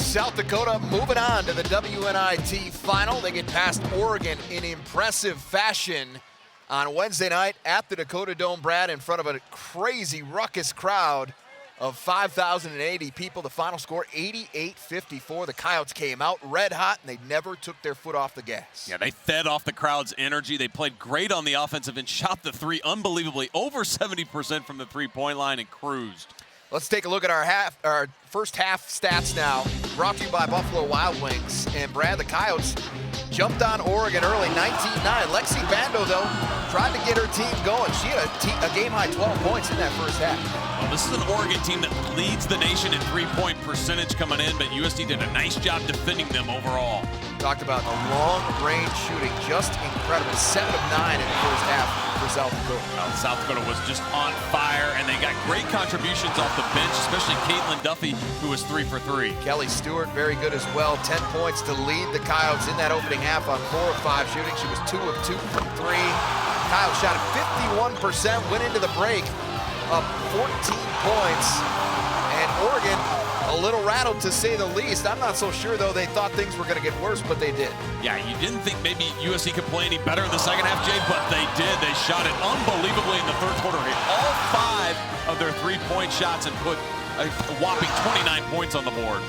South Dakota moving on to the WNIT final. They get past Oregon in impressive fashion on Wednesday night at the Dakota Dome, Brad, in front of a crazy ruckus crowd of 5,080 people. The final score, 88-54. The Coyotes came out red hot, and they never took their foot off the gas. Yeah, they fed off the crowd's energy. They played great on the offensive and shot the three unbelievably, over 70% from the three-point line, and cruised. Let's take a look at our first half stats now, brought to you by Buffalo Wild Wings. And Brad, the Coyotes jumped on Oregon early, 19-9. Lexi Bando, though, tried to get her team going. She had a game-high 12 points in that first half. Well, this is an Oregon team that leads the nation in three-point percentage coming in, but USD did a nice job defending them overall. Talked about the long-range shooting, just incredible. 7 of 9 in the first half for South Dakota. Well, South Dakota was just on fire, and they got great contributions off the bench, especially Caitlin Duffy, who was 3 for 3. Kelly Stewart, very good as well. 10 points to lead the Coyotes in that opening half on 4 of 5 shooting. She was 2 of 2 from 3. Coyotes shot at 51%, went into the break up 14 points. And Oregon, a little rattled to say the least. I'm not so sure, though, they thought things were going to get worse, but they did. Yeah, you didn't think maybe USC could play any better in the second half, Jay, but they did. They shot it unbelievably in the third quarter. Hit all 5 of their three-point shots and put a whopping 29 points on the board.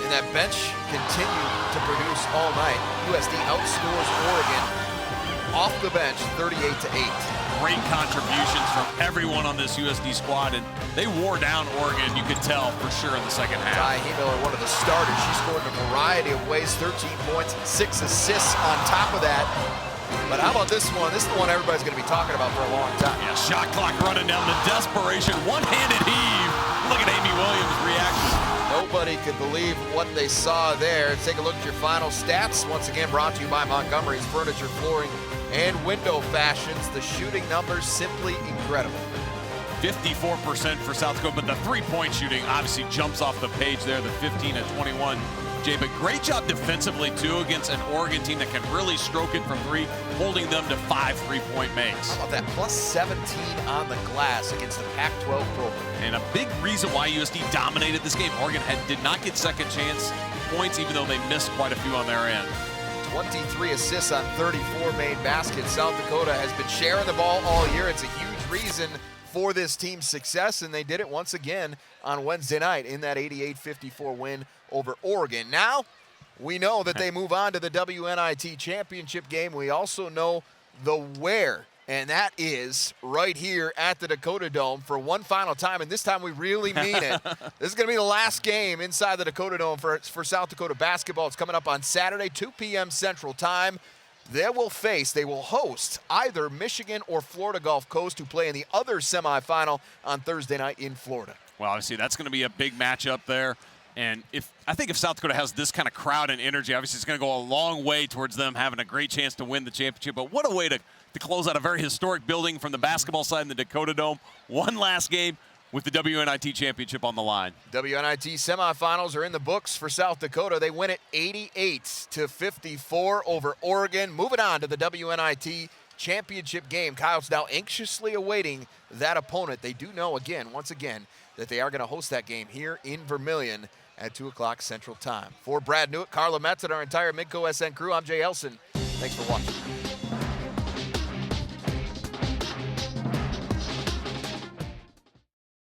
And that bench continued to produce all night. USD outscores Oregon off the bench 38-8. Great contributions from everyone on this USD squad, and they wore down Oregon, you could tell for sure in the second half. Ty Miller, one of the starters, she scored in a variety of ways, 13 points, 6 assists on top of that. But how about this one? This is the one everybody's going to be talking about for a long time. Yeah, shot clock running down, the desperation, one-handed heave. Look at Amy Williams' reaction. Nobody could believe what they saw there. Take a look at your final stats. Once again, brought to you by Montgomery's Furniture, Flooring, and Window Fashions. The shooting numbers simply incredible. 54% for South Dakota, but the three-point shooting obviously jumps off the page there, the 15 at 21. Jay, but great job defensively, too, against an Oregon team that can really stroke it from 3, holding them to 5 three-point makes. How about that? Plus 17 on the glass against the Pac-12 program. And a big reason why USD dominated this game. Oregon did not get second chance points, even though they missed quite a few on their end. 23 assists on 34 made baskets. South Dakota has been sharing the ball all year. It's a huge reason for this team's success, and they did it once again on Wednesday night in that 88-54 win over Oregon. Now, we know that they move on to the WNIT championship game. We also know the where, and that is right here at the Dakota Dome for one final time, and this time we really mean it. This is going to be the last game inside the Dakota Dome for South Dakota basketball. It's coming up on Saturday, 2 p.m. Central Time. They will host either Michigan or Florida Gulf Coast, who play in the other semifinal on Thursday night in Florida. Well, obviously, that's going to be a big matchup there. And I think if South Dakota has this kind of crowd and energy, obviously it's going to go a long way towards them having a great chance to win the championship. But what a way to close out a very historic building from the basketball side in the Dakota Dome. One last game with the WNIT championship on the line. WNIT semifinals are in the books for South Dakota. They win it 88-54 over Oregon. Moving on to the WNIT championship game. Coyotes now anxiously awaiting that opponent. They do know, once again, that they are going to host that game here in Vermillion at 2 o'clock Central Time. For Brad Newitt, Carla Metz, and our entire Midco SN crew, I'm Jay Elson. Thanks for watching.